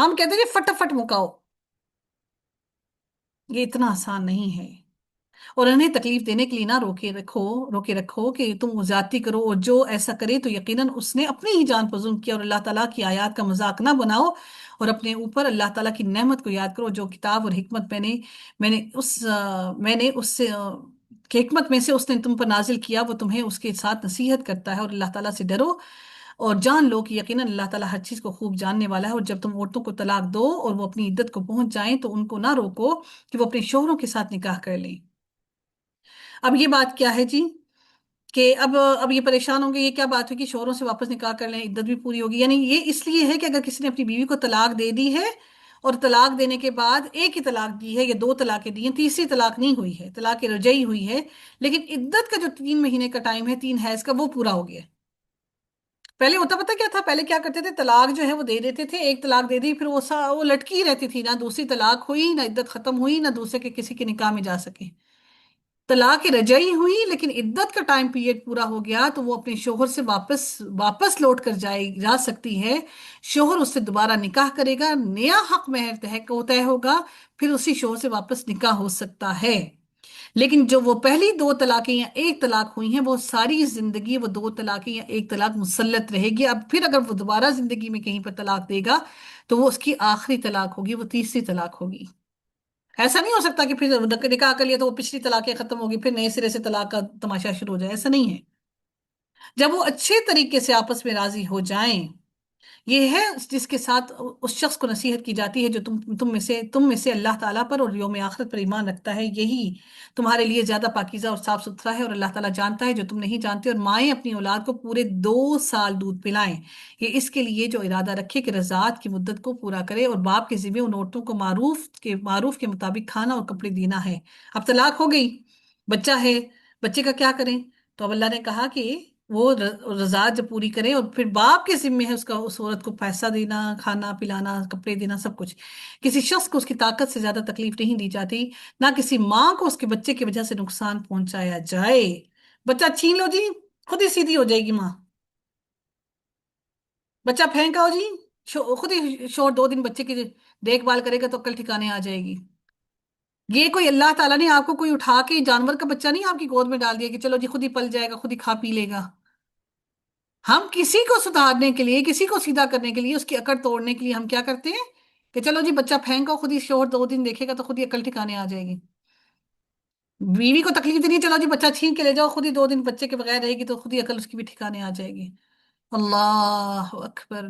ہم کہتے ہیں کہ فٹافٹ مکاؤ، یہ اتنا آسان نہیں ہے۔ اور انہیں تکلیف دینے کے لیے نہ روکے رکھو کہ تم زیادتی کرو، اور جو ایسا کرے تو یقیناً اس نے اپنی ہی جان پر ظلم کیا، اور اللہ تعالیٰ کی آیات کا مذاق نہ بناؤ، اور اپنے اوپر اللہ تعالیٰ کی نعمت کو یاد کرو، جو کتاب اور حکمت میں نے اس سے کہ حکمت میں سے اس نے تم پر نازل کیا، وہ تمہیں اس کے ساتھ نصیحت کرتا ہے، اور اللہ تعالیٰ سے ڈرو اور جان لو کہ یقیناً اللہ تعالیٰ ہر چیز کو خوب جاننے والا ہے۔ اور جب تم عورتوں کو طلاق دو اور وہ اپنی عدت کو پہنچ جائیں تو ان کو نہ روکو کہ وہ اپنے شوہروں کے ساتھ نکاح کر لیں۔ اب یہ بات کیا ہے جی، کہ اب یہ پریشان ہوں گے، یہ کیا بات ہے کہ شوہروں سے واپس نکاح کر لیں، عدت بھی پوری ہوگی؟ یعنی یہ اس لیے ہے کہ اگر کسی نے اپنی بیوی کو طلاق دے دی ہے، اور طلاق دینے کے بعد ایک ہی طلاق دی ہے یا دو طلاقیں دی ہیں، تیسری طلاق نہیں ہوئی ہے، طلاق رجعی ہوئی ہے، لیکن عدت کا جو 3 مہینے کا ٹائم ہے، 3 حیض کا، وہ پورا ہو گیا۔ پہلے ہوتا پتا کیا تھا؟ پہلے کیا کرتے تھے، طلاق جو ہے وہ دے دیتے تھے، ایک طلاق دے دی، پھر وہ لٹکی ہی رہتی تھی، نہ دوسری طلاق ہوئی، نہ عدت ختم ہوئی، نہ دوسرے کے کسی کے نکاح میں جا سکے۔ طلاق رجعی ہوئی لیکن عدت کا ٹائم پیریڈ پورا ہو گیا تو وہ اپنے شوہر سے واپس لوٹ کر جا سکتی ہے، شوہر اس سے دوبارہ نکاح کرے گا، نیا حق مہر طے ہوگا، پھر اسی شوہر سے واپس نکاح ہو سکتا ہے۔ لیکن جو وہ پہلی دو طلاقیں یا ایک طلاق ہوئی ہیں، وہ ساری زندگی وہ دو طلاقیں یا ایک طلاق مسلط رہے گی۔ اب پھر اگر وہ دوبارہ زندگی میں کہیں پر طلاق دے گا تو وہ اس کی آخری طلاق ہوگی، وہ تیسری طلاق ہوگی۔ ایسا نہیں ہو سکتا کہ پھر نکاح کر لیا تو وہ پچھلی طلاقیں ختم ہوگی پھر نئے سرے سے طلاق کا تماشا شروع ہو جائے، ایسا نہیں ہے۔ جب وہ اچھے طریقے سے آپس میں راضی ہو جائیں، یہ ہے جس کے ساتھ اس شخص کو نصیحت کی جاتی ہے جو تم میں سے اللہ تعالیٰ پر اور یوم آخرت پر ایمان رکھتا ہے، یہی تمہارے لیے زیادہ پاکیزہ اور صاف ستھرا ہے، اور اللہ تعالیٰ جانتا ہے جو تم نہیں جانتے۔ اور مائیں اپنی اولاد کو پورے 2 سال دودھ پلائیں، یہ اس کے لیے جو ارادہ رکھے کہ رضاعت کی مدت کو پورا کرے، اور باپ کے ذمہ ان عورتوں کو معروف کے مطابق کھانا اور کپڑے دینا ہے۔ اب طلاق ہو گئی، بچہ ہے، بچے کا کیا کریں؟ تو اب اللہ نے کہا کہ وہ رضاعت جب پوری کرے، اور پھر باپ کے ذمہ ہے اس عورت کو پیسہ دینا، کھانا پلانا، کپڑے دینا، سب کچھ۔ کسی شخص کو اس کی طاقت سے زیادہ تکلیف نہیں دی جاتی، نہ کسی ماں کو اس کے بچے کی وجہ سے نقصان پہنچایا جائے۔ بچہ چھین لو جی، خود ہی سیدھی ہو جائے گی ماں۔ بچہ پھینکا ہو جی، خود ہی شوہر 2 دن بچے کی دیکھ بھال کرے گا تو عقل ٹھکانے آ جائے گی۔ یہ کوئی اللہ تعالیٰ نے آپ کو کوئی اٹھا کے جانور کا بچہ نہیں آپ کی گود میں ڈال دیا کہ چلو جی خود ہی پل جائے گا، خود ہی کھا پی لے گا۔ ہم کسی کو سدھارنے کے لیے، کسی کو سیدھا کرنے کے لیے، اس کی اکڑ توڑنے کے لیے ہم کیا کرتے ہیں کہ چلو جی بچہ پھینکو، خود ہی شوہر 2 دن دیکھے گا تو خود ہی عقل ٹھکانے آ جائے گی۔ بیوی کو تکلیف دینی ہے، چلو جی بچہ چھین کے لے جاؤ، خود ہی 2 دن بچے کے بغیر رہے گی تو خود ہی عقل اس کی بھی ٹھکانے آ جائے گی۔ اللہ اکبر!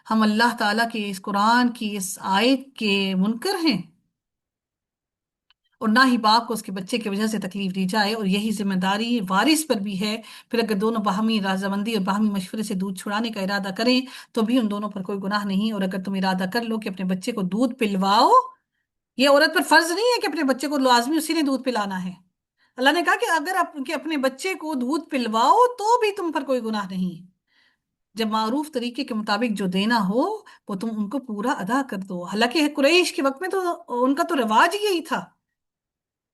ہم اللہ تعالیٰ کی اس قرآن کی اس آیت کے منکر ہیں، اور نہ ہی باپ کو اس کے بچے کی وجہ سے تکلیف دی جائے، اور یہی ذمہ داری وارث پر بھی ہے۔ پھر اگر دونوں باہمی رضامندی اور باہمی مشورے سے دودھ چھڑانے کا ارادہ کریں تو بھی ان دونوں پر کوئی گناہ نہیں، اور اگر تم ارادہ کر لو کہ اپنے بچے کو دودھ پلواؤ، یہ عورت پر فرض نہیں ہے کہ اپنے بچے کو لازمی اسی نے دودھ پلانا ہے۔ اللہ نے کہا کہ اگر آپ کے اپنے بچے کو دودھ پلواؤ تو بھی تم پر کوئی گناہ نہیں، جب معروف طریقے کے مطابق جو دینا ہو وہ تم ان کو پورا ادا کر دو۔ حالانکہ قریش کے وقت میں تو ان کا تو رواج ہی یہی تھا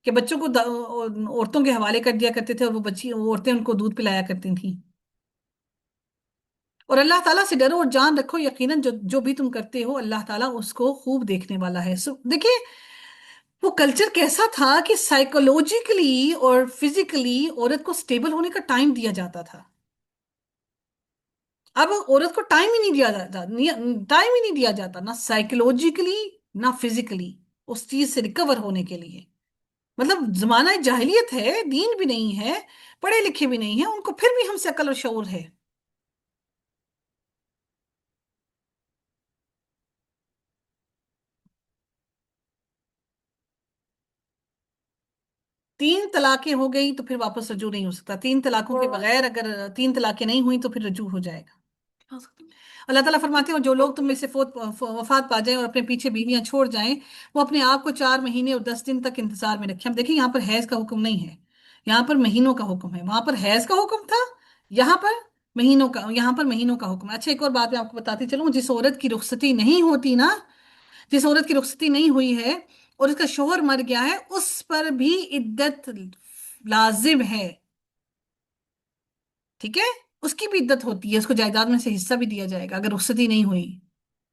کہ بچوں کو عورتوں کے حوالے کر دیا کرتے تھے، اور وہ عورتیں ان کو دودھ پلایا کرتی تھیں۔ اور اللہ تعالیٰ سے ڈرو اور جان رکھو، یقیناً جو بھی تم کرتے ہو اللہ تعالیٰ اس کو خوب دیکھنے والا ہے۔ دیکھیں وہ کلچر کیسا تھا کہ سائیکولوجیکلی اور فزیکلی عورت کو سٹیبل ہونے کا ٹائم دیا جاتا تھا۔ اب عورت کو ٹائم ہی نہیں دیا جاتا، ٹائم ہی نہیں دیا جاتا، نہ سائیکولوجیکلی نہ فزیکلی، اس چیز سے ریکور ہونے کے لیے۔ مطلب زمانہ جاہلیت ہے، دین بھی نہیں ہے، پڑھے لکھے بھی نہیں ہیں، ان کو پھر بھی ہم سے عقل اور شعور ہے۔ 3 طلاقیں ہو گئی تو پھر واپس رجوع نہیں ہو سکتا، 3 طلاقوں کے بغیر اگر 3 طلاقیں نہیں ہوئی تو پھر رجوع ہو جائے گا۔ اللہ تعالیٰ فرماتے ہیں اور جو لوگ تم میں سے وفات پا جائیں اور اپنے پیچھے بیویاں چھوڑ جائیں، وہ اپنے آپ کو 4 مہینے اور 10 دن تک انتظار میں رکھیں۔ اب دیکھیں یہاں پر حیض کا حکم نہیں ہے، یہاں پر مہینوں کا حکم ہے، وہاں پر حیض کا حکم تھا، یہاں پر مہینوں کا حکم ہے۔ اچھا ایک اور بات میں آپ کو بتاتی چلوں، جس عورت کی رخصتی نہیں ہوتی نا، جس عورت کی رخصتی نہیں ہوئی ہے اور اس کا شوہر مر گیا ہے، اس پر بھی عدت لازم ہے، ٹھیک ہے؟ اس کی بھی عدت ہوتی ہے، اس کو جائیداد میں سے حصہ بھی دیا جائے گا اگر رخصتی نہیں ہوئی۔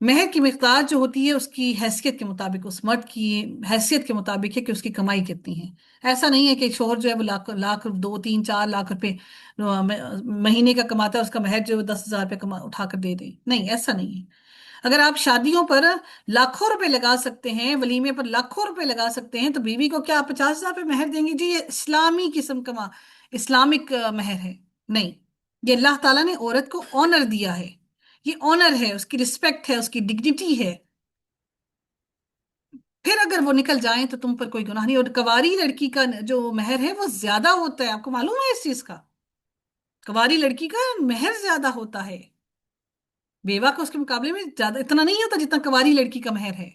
مہر کی مقدار جو ہوتی ہے اس کی حیثیت کے مطابق، اس مرد کی حیثیت کے مطابق ہے کہ اس کی کمائی کتنی ہے۔ ایسا نہیں ہے کہ شوہر جو ہے وہ لاکھ لاکھ 2 3 4 لاکھ روپے مہینے کا کماتا ہے، اس کا مہر جو ہے 10,000 روپے اٹھا کر دے دے، نہیں ایسا نہیں ہے۔ اگر آپ شادیوں پر لاکھوں روپے لگا سکتے ہیں، ولیمے پر لاکھوں روپے لگا سکتے ہیں، تو بیوی کو کیا آپ 50,000 روپے مہر دیں گے؟ جی یہ اسلامی قسم کا اسلامک مہر ہے؟ نہیں، یہ اللہ تعالیٰ نے عورت کو آنر دیا ہے، یہ آنر ہے، اس کی رسپیکٹ ہے، اس کی ڈگنیٹی ہے۔ پھر اگر وہ نکل جائیں تو تم پر کوئی گناہ نہیں، اور کواری لڑکی کا جو مہر ہے وہ زیادہ ہوتا ہے، آپ کو معلوم ہے اس چیز کا؟ کواری لڑکی کا مہر زیادہ ہوتا ہے، بیوہ کا اس کے مقابلے میں زیادہ اتنا نہیں ہوتا جتنا کواری لڑکی کا مہر ہے۔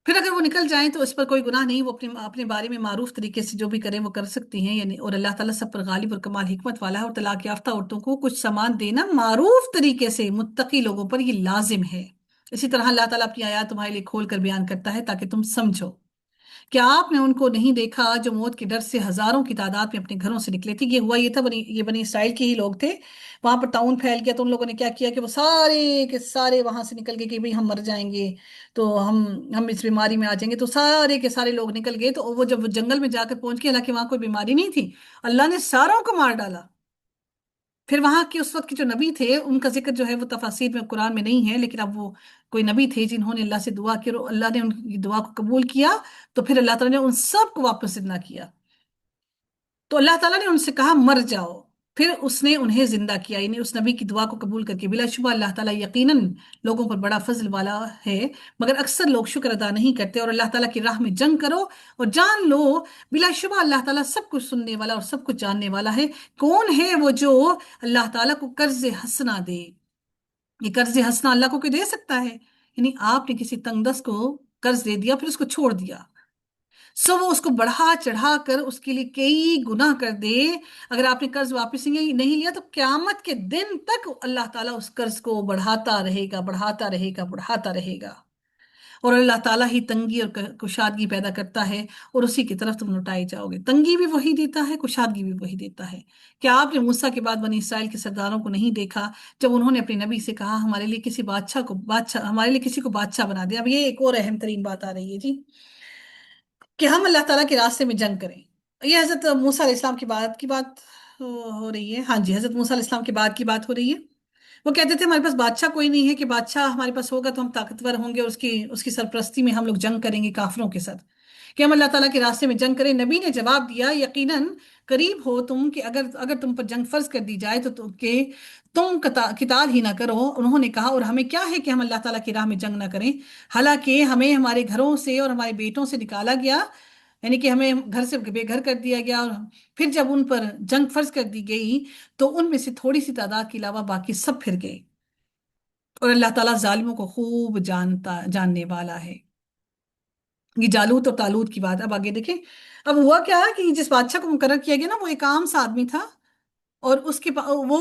پھر اگر وہ نکل جائیں تو اس پر کوئی گناہ نہیں، وہ اپنے اپنے بارے میں معروف طریقے سے جو بھی کریں وہ کر سکتی ہیں، یعنی اور اللہ تعالیٰ سب پر غالب اور کمال حکمت والا ہے، اور طلاق یافتہ عورتوں کو کچھ سامان دینا معروف طریقے سے متقی لوگوں پر یہ لازم ہے۔ اسی طرح اللہ تعالیٰ اپنی آیات تمہارے لیے کھول کر بیان کرتا ہے تاکہ تم سمجھو۔ کیا آپ نے ان کو نہیں دیکھا جو موت کے ڈر سے ہزاروں کی تعداد میں اپنے گھروں سے نکلے تھے؟ یہ ہوا یہ تھا، یہ بنی اسرائیل کے ہی لوگ تھے، وہاں پر تعاون پھیل گیا تو ان لوگوں نے کیا کیا کہ وہ سارے کے سارے وہاں سے نکل گئے کہ بھئی ہم مر جائیں گے، تو ہم اس بیماری میں آ جائیں گے، تو سارے کے سارے لوگ نکل گئے، تو وہ جب جنگل میں جا کر پہنچ گئے، حالانکہ وہاں کوئی بیماری نہیں تھی، اللہ نے ساروں کو مار ڈالا۔ پھر وہاں کے اس وقت کے جو نبی تھے ان کا ذکر جو ہے وہ تفاسیر میں قرآن میں نہیں ہے، لیکن اب وہ کوئی نبی تھے جنہوں نے اللہ سے دعا کی اور اللہ نے ان کی دعا کو قبول کیا، تو پھر اللہ تعالیٰ نے ان سب کو واپس زندہ کیا۔ تو اللہ تعالیٰ نے ان سے کہا مر جاؤ، پھر اس نے انہیں زندہ کیا، یعنی اس نبی کی دعا کو قبول کر کے۔ بلا شبہ اللہ تعالیٰ یقیناً لوگوں پر بڑا فضل والا ہے، مگر اکثر لوگ شکر ادا نہیں کرتے۔ اور اللہ تعالیٰ کی راہ میں جنگ کرو اور جان لو بلا شبہ اللہ تعالیٰ سب کچھ سننے والا اور سب کچھ جاننے والا ہے۔ کون ہے وہ جو اللہ تعالیٰ کو قرض حسنہ دے؟ یہ قرض حسنہ اللہ کو کوئی دے سکتا ہے؟ یعنی آپ نے کسی تنگ دست کو قرض دے دیا، پھر اس کو چھوڑ دیا، سو وہ اس کو بڑھا چڑھا کر اس کے لیے کئی گناہ کر دے۔ اگر آپ نے قرض واپس نہیں لیا تو قیامت کے دن تک اللہ تعالیٰ اس قرض کو بڑھاتا رہے گا، بڑھاتا رہے گا، بڑھاتا رہے گا۔ اور اللہ تعالیٰ ہی تنگی اور کشادگی پیدا کرتا ہے، اور اسی کی طرف تم لوٹائے جاؤ گے۔ تنگی بھی وہی دیتا ہے، کشادگی بھی وہی دیتا ہے۔ کیا آپ نے موسیٰ کے بعد بنی اسرائیل کے سرداروں کو نہیں دیکھا جب انہوں نے اپنے نبی سے کہا ہمارے لیے کسی ہمارے لیے کسی کو بادشاہ بنا دے؟ اب یہ ایک اور اہم ترین بات آ رہی ہے جی، کہ ہم اللہ تعالیٰ کے راستے میں جنگ کریں۔ یہ حضرت موسیٰ علیہ السلام کی بات ہو رہی ہے، ہاں جی، حضرت موسیٰ علیہ السلام کے بعد کی بات ہو رہی ہے۔ وہ کہتے تھے ہمارے پاس بادشاہ کوئی نہیں ہے، کہ بادشاہ ہمارے پاس ہوگا تو ہم طاقتور ہوں گے اور اس کی سرپرستی میں ہم لوگ جنگ کریں گے کافروں کے ساتھ، کہ ہم اللہ تعالیٰ کے راستے میں جنگ کریں۔ نبی نے جواب دیا یقیناً قریب ہو تم کہ اگر تم پر جنگ فرض کر دی جائے تو کہ تم قتال ہی نہ کرو۔ انہوں نے کہا اور ہمیں کیا ہے کہ ہم اللہ تعالیٰ کی راہ میں جنگ نہ کریں، حالانکہ ہمیں ہمارے گھروں سے اور ہمارے بیٹوں سے نکالا گیا، یعنی کہ ہمیں گھر سے بے گھر کر دیا گیا، اور پھر جب ان پر جنگ فرض کر دی گئی تو ان میں سے تھوڑی سی تعداد کے علاوہ باقی سب پھر گئے، اور اللہ تعالیٰ ظالموں کو خوب جاننے والا ہے۔ یہ جالوت اور تالوت کی بات، اب آگے دیکھیں۔ اب ہوا کیا کہ جس بادشاہ کو مقرر کیا گیا نا، وہ ایک عام سا آدمی تھا، اور وہ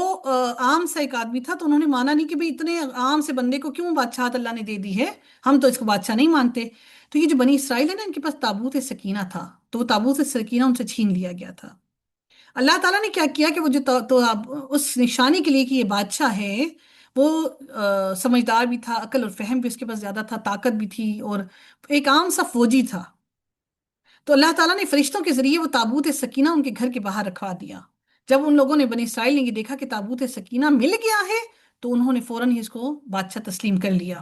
عام سا ایک آدمی تھا، تو انہوں نے مانا نہیں کہ بھئی اتنے عام سے بندے کو کیوں بادشاہت اللہ نے دے دی ہے، ہم تو اس کو بادشاہ نہیں مانتے۔ تو یہ جو بنی اسرائیل ہے نا، ان کے پاس تابوت سکینہ تھا، تو وہ تابوت سکینہ ان سے چھین لیا گیا تھا۔ اللہ تعالیٰ نے کیا کیا کہ وہ جو اس نشانی کے لیے کہ یہ بادشاہ ہے، وہ سمجھدار بھی تھا، عقل اور فہم بھی اس کے پاس زیادہ تھا، طاقت بھی تھی، اور ایک عام سا فوجی تھا۔ تو اللہ تعالیٰ نے فرشتوں کے ذریعے وہ تابوت سکینہ ان کے گھر کے باہر رکھوا دیا۔ جب ان لوگوں نے بنی اسرائیل نے یہ دیکھا کہ تابوت سکینہ مل گیا ہے، تو انہوں نے فوراً ہی اس کو بادشاہ تسلیم کر لیا۔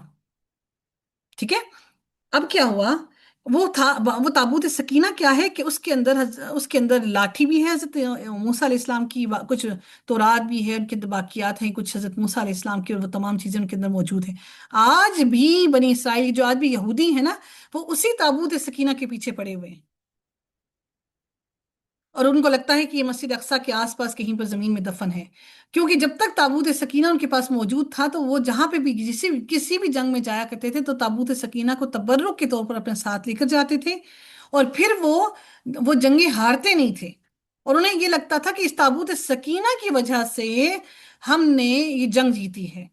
ٹھیک ہے، اب کیا ہوا؟ وہ تابوت سکینہ کیا ہے کہ اس کے اندر لاٹھی بھی ہے حضرت موسیٰ علیہ السلام کی، کچھ تورات بھی ہے، ان کے باقیات ہیں کچھ حضرت موسیٰ علیہ السلام کی، اور وہ تمام چیزیں ان کے اندر موجود ہیں۔ آج بھی بنی اسرائیل جو آج بھی یہودی ہیں نا، وہ اسی تابوت سکینہ کے پیچھے پڑے ہوئے ہیں، اور ان کو لگتا ہے کہ یہ مسجد اقصیٰ کے آس پاس کہیں پر زمین میں دفن ہے، کیونکہ جب تک تابوت سکینہ ان کے پاس موجود تھا تو وہ جہاں پہ بھی کسی بھی جنگ میں جایا کرتے تھے تو تابوت سکینہ کو تبرک کے طور پر اپنے ساتھ لے کر جاتے تھے، اور پھر وہ جنگیں ہارتے نہیں تھے، اور انہیں یہ لگتا تھا کہ اس تابوت سکینہ کی وجہ سے ہم نے یہ جنگ جیتی ہے۔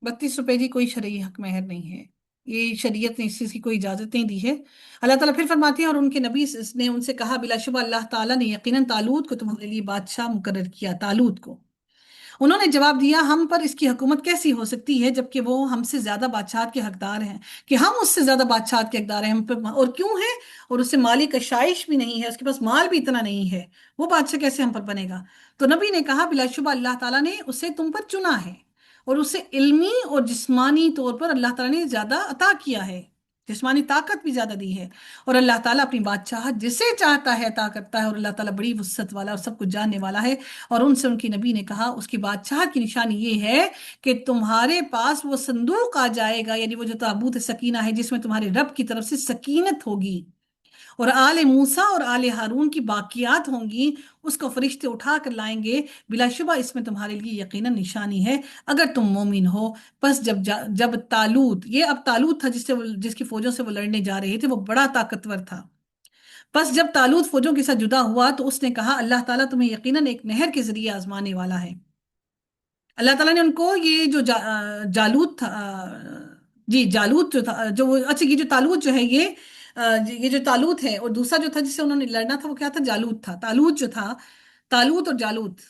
32 روپے جی کوئی شرعی حق مہر نہیں ہے، یہ شریعت نے اس چیز کی کوئی اجازت نہیں دی ہے۔ اللہ تعالیٰ پھر فرماتے ہیں اور ان کے نبی نے ان سے کہا بلا شبہ اللہ تعالیٰ نے یقیناً طالوت کو تمہارے لیے بادشاہ مقرر کیا، طالوت کو، انہوں نے جواب دیا ہم پر اس کی حکومت کیسی ہو سکتی ہے جبکہ وہ ہم سے زیادہ بادشاہت کے حقدار ہیں، کہ ہم اس سے زیادہ بادشاہت کے حقدار ہیں ہم پر، اور کیوں ہے؟ اور اس سے مالی کشائش بھی نہیں ہے، اس کے پاس مال بھی اتنا نہیں ہے، وہ بادشاہ کیسے ہم پر بنے گا؟ تو نبی نے کہا بلا شبہ اللہ تعالیٰ نے اسے تم پر چنا ہے، اور اسے علمی اور جسمانی طور پر اللہ تعالیٰ نے زیادہ عطا کیا ہے، جسمانی طاقت بھی زیادہ دی ہے، اور اللہ تعالیٰ اپنی بادشاہت جسے چاہتا ہے عطا کرتا ہے، اور اللہ تعالیٰ بڑی وسعت والا اور سب کچھ جاننے والا ہے۔ اور ان سے ان کی نبی نے کہا اس کی بادشاہت کی نشانی یہ ہے کہ تمہارے پاس وہ صندوق آ جائے گا، یعنی وہ جو تابوت سکینہ ہے جس میں تمہارے رب کی طرف سے سکینت ہوگی، اور آل موسیٰ اور آل ہارون کی باقیات ہوں گی، اس کو فرشتے اٹھا کر لائیں گے، بلا شبہ اس میں تمہارے لیے یقیناً نشانی ہے اگر تم مومن ہو۔ پس جب طالوت، یہ اب طالوت تھا جس کی فوجوں سے وہ لڑنے جا رہے تھے، وہ بڑا طاقتور تھا، پس جب طالوت فوجوں کے ساتھ جدا ہوا تو اس نے کہا اللہ تعالیٰ تمہیں یقیناً ایک نہر کے ذریعے آزمانے والا ہے۔ اللہ تعالیٰ نے ان کو یہ جو جالوت تھا، جی جالوت جو تھا، اچھا یہ جو طالوت جو ہے یہ جو طالوت ہے، اور دوسرا جو تھا جس سے انہوں نے لڑنا تھا وہ کیا تھا؟ جالوت تھا۔ طالوت جو تھا، طالوت اور جالوت،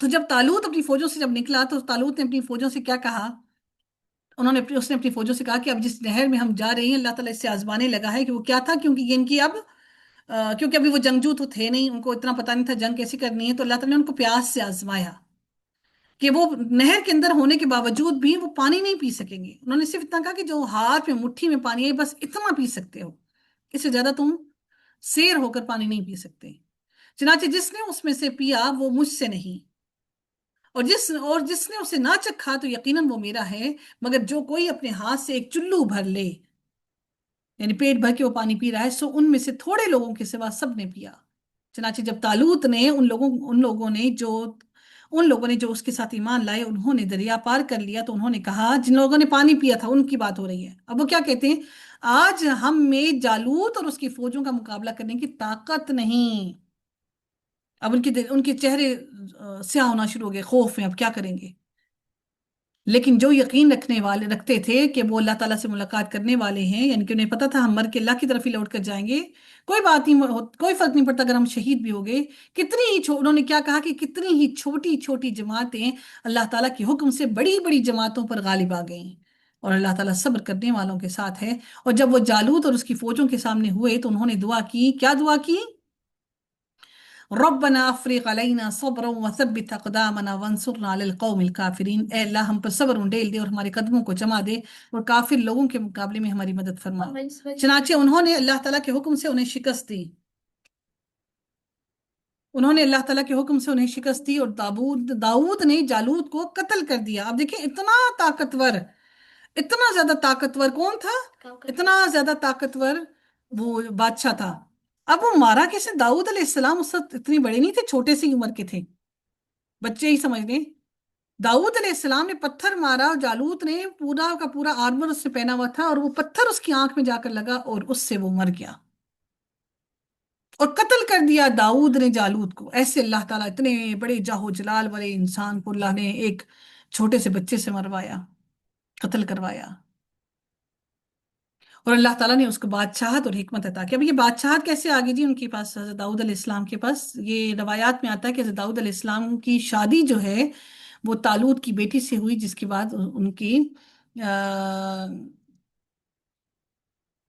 تو جب طالوت اپنی فوجوں سے جب نکلا تو طالوت نے اپنی فوجوں سے کیا کہا؟ اس نے اپنی فوجوں سے کہا کہ اب جس نہر میں ہم جا رہے ہیں اللہ تعالیٰ اس سے آزمانے لگا ہے، کہ وہ کیا تھا، کیونکہ یہ ان کی اب کیونکہ ابھی وہ جنگجو تو تھے نہیں، ان کو اتنا پتہ نہیں تھا جنگ کیسی کرنی ہے، تو اللہ تعالیٰ نے ان کو پیاس سے آزمایا کہ وہ نہر کے اندر ہونے کے باوجود بھی وہ پانی نہیں پی سکیں گے۔ انہوں نے صرف اتنا کہا کہ جو ہاتھ میں مٹھی میں پانی ہے بس اتنا پی سکتے ہو، اس سے زیادہ تم سیر ہو کر پانی نہیں پی سکتے۔ چنانچہ جس نے اس میں سے پیا وہ مجھ سے نہیں، اور جس نے اسے نہ چکھا تو یقیناً وہ میرا ہے، مگر جو کوئی اپنے ہاتھ سے ایک چلو بھر لے، یعنی پیٹ بھر کے وہ پانی پی رہا ہے، سو ان میں سے تھوڑے لوگوں کے سوا سب نے پیا۔ چنانچہ جب طالوت نے ان لوگوں نے جو اس کے ساتھ ایمان لائے انہوں نے دریا پار کر لیا، تو انہوں نے کہا، جن لوگوں نے پانی پیا تھا ان کی بات ہو رہی ہے، اب وہ کیا کہتے ہیں؟ آج ہم میں جالوت اور اس کی فوجوں کا مقابلہ کرنے کی طاقت نہیں۔ اب ان کے چہرے سیاہ ہونا شروع ہو گئے، خوف میں اب کیا کریں گے؟ لیکن جو یقین رکھتے تھے کہ وہ اللہ تعالیٰ سے ملاقات کرنے والے ہیں، یعنی کہ انہیں پتا تھا ہم مر کے اللہ کی طرف ہی لوٹ کر جائیں گے، کوئی بات نہیں، کوئی فرق نہیں پڑتا اگر ہم شہید بھی ہو گئے، انہوں نے کیا کہا کہ کتنی ہی چھوٹی چھوٹی جماعتیں اللہ تعالیٰ کے حکم سے بڑی بڑی جماعتوں پر غالب آ گئیں، اور اللہ تعالیٰ صبر کرنے والوں کے ساتھ ہے۔ اور جب وہ جالوت اور اس کی فوجوں کے سامنے ہوئے تو انہوں نے دعا کی، کیا دعا کی؟ ربنا افرغ علینا صبرا وثبت اقدامنا وانصرنا علی القوم الکافرین، اے اللہ ہم پر صبر انڈیل دے اور ہمارے قدموں کو جما دے، اور کافر لوگوں کے مقابلے میں ہماری مدد فرما۔ چنانچہ انہوں نے اللہ تعالیٰ کے حکم سے انہیں شکست دی، اور داؤد نے جالوت کو قتل کر دیا۔ اب دیکھیں اتنا زیادہ طاقتور کون تھا؟ اتنا زیادہ طاقتور وہ بادشاہ تھا۔ اب وہ مارا کیسے؟ داؤد علیہ السلام اس وقت اتنی بڑے نہیں تھے، چھوٹے سی عمر کے تھے، بچے ہی سمجھ لیں۔ داؤد علیہ السلام نے پتھر مارا، اور جالوت نے پورا کا پورا آرمر اس سے پہنا ہوا تھا، اور وہ پتھر اس کی آنکھ میں جا کر لگا اور اس سے وہ مر گیا، اور قتل کر دیا داؤد نے جالوت کو۔ ایسے اللہ تعالیٰ اتنے بڑے جاہو جلال والے انسان کو اللہ نے ایک چھوٹے سے بچے سے مروایا، قتل کروایا، اور اللہ تعالیٰ نے اس کو بادشاہت اور حکمت عطا کی۔ اب یہ بادشاہت کیسے آ گئی جی ان کے پاس، حضرت داؤد علیہ السلام کے پاس؟ یہ روایات میں آتا ہے کہ حضرت داؤد علیہ السلام کی شادی جو ہے وہ طالوت کی بیٹی سے ہوئی، جس کے بعد ان کی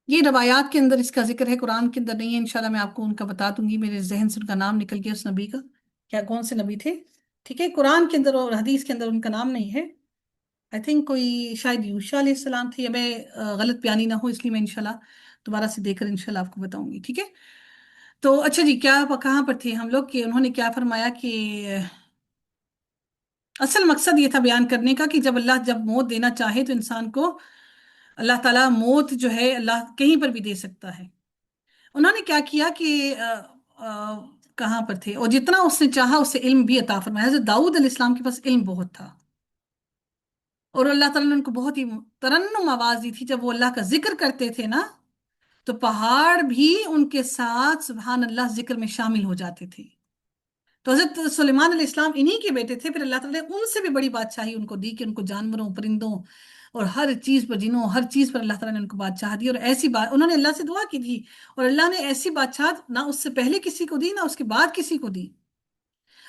یہ روایات کے اندر اس کا ذکر ہے، قرآن کے اندر نہیں ہے، انشاءاللہ میں آپ کو ان کا بتا دوں گی، میرے ذہن سے ان کا نام نکل گیا اس نبی کا، کیا کون سے نبی تھے؟ ٹھیک ہے، قرآن کے اندر اور حدیث کے اندر ان کا نام نہیں ہے، آئی تھنک کوئی شاید یوشا علیہ السلام تھے، یا میں غلط بیانی نہ ہو، اس لیے میں انشاءاللہ دوبارہ سے دیکھ کر انشاءاللہ آپ کو بتاؤں گی، ٹھیک ہے؟ تو اچھا جی، کہاں پر تھے ہم لوگ؟ کہ انہوں نے کیا فرمایا کہ اصل مقصد یہ تھا بیان کرنے کا کہ جب موت دینا چاہے تو انسان کو اللہ تعالیٰ موت جو ہے اللہ کہیں پر بھی دے سکتا ہے۔ انہوں نے کیا کیا کہ کہاں پر تھے، اور جتنا اس نے چاہا اسے علم بھی عطا فرمایا۔ حضرت داؤد علیہ السلام کے پاس علم بہت تھا، اور اللہ تعالیٰ نے ان کو بہت ہی ترنم آواز دی تھی، جب وہ اللہ کا ذکر کرتے تھے نا تو پہاڑ بھی ان کے ساتھ سبحان اللہ ذکر میں شامل ہو جاتے تھے۔ تو حضرت سلیمان علیہ السلام انہی کے بیٹے تھے، پھر اللہ تعالیٰ نے ان سے بھی بڑی بادشاہی ان کو دی کہ ان کو جانوروں، پرندوں اور ہر چیز پر، جنوں، ہر چیز پر اللہ تعالیٰ نے ان کو بادشاہ دی، اور ایسی بات انہوں نے اللہ سے دعا کی تھی، اور اللہ نے ایسی بادشاہت نہ اس سے پہلے کسی کو دی نہ اس کے بعد کسی کو دی۔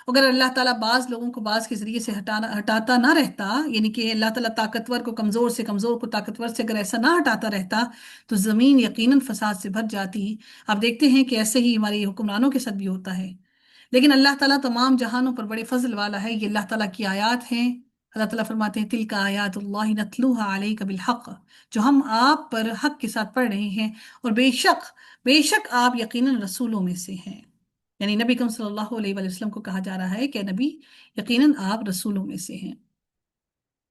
اگر اللہ تعالیٰ بعض لوگوں کو بعض کے ذریعے سے ہٹاتا نہ رہتا، یعنی کہ اللہ تعالیٰ طاقتور کو کمزور سے، کمزور کو طاقتور سے اگر ایسا نہ ہٹاتا رہتا تو زمین یقیناً فساد سے بھر جاتی۔ آپ دیکھتے ہیں کہ ایسے ہی ہمارے حکمرانوں کے ساتھ بھی ہوتا ہے، لیکن اللہ تعالیٰ تمام جہانوں پر بڑے فضل والا ہے۔ یہ اللہ تعالیٰ کی آیات ہیں۔ اللہ تعالیٰ فرماتے ہیں تلک آیات اللہ نتلوها علیک بالحق، جو ہم آپ پر حق کے ساتھ پڑھ رہے ہیں، اور بے شک آپ یقیناً رسولوں میں سے ہیں۔ یعنی نبی کریم صلی اللہ علیہ وآلہ وسلم کو کہا جا رہا ہے کہ نبی یقیناً آپ رسولوں میں سے ہیں۔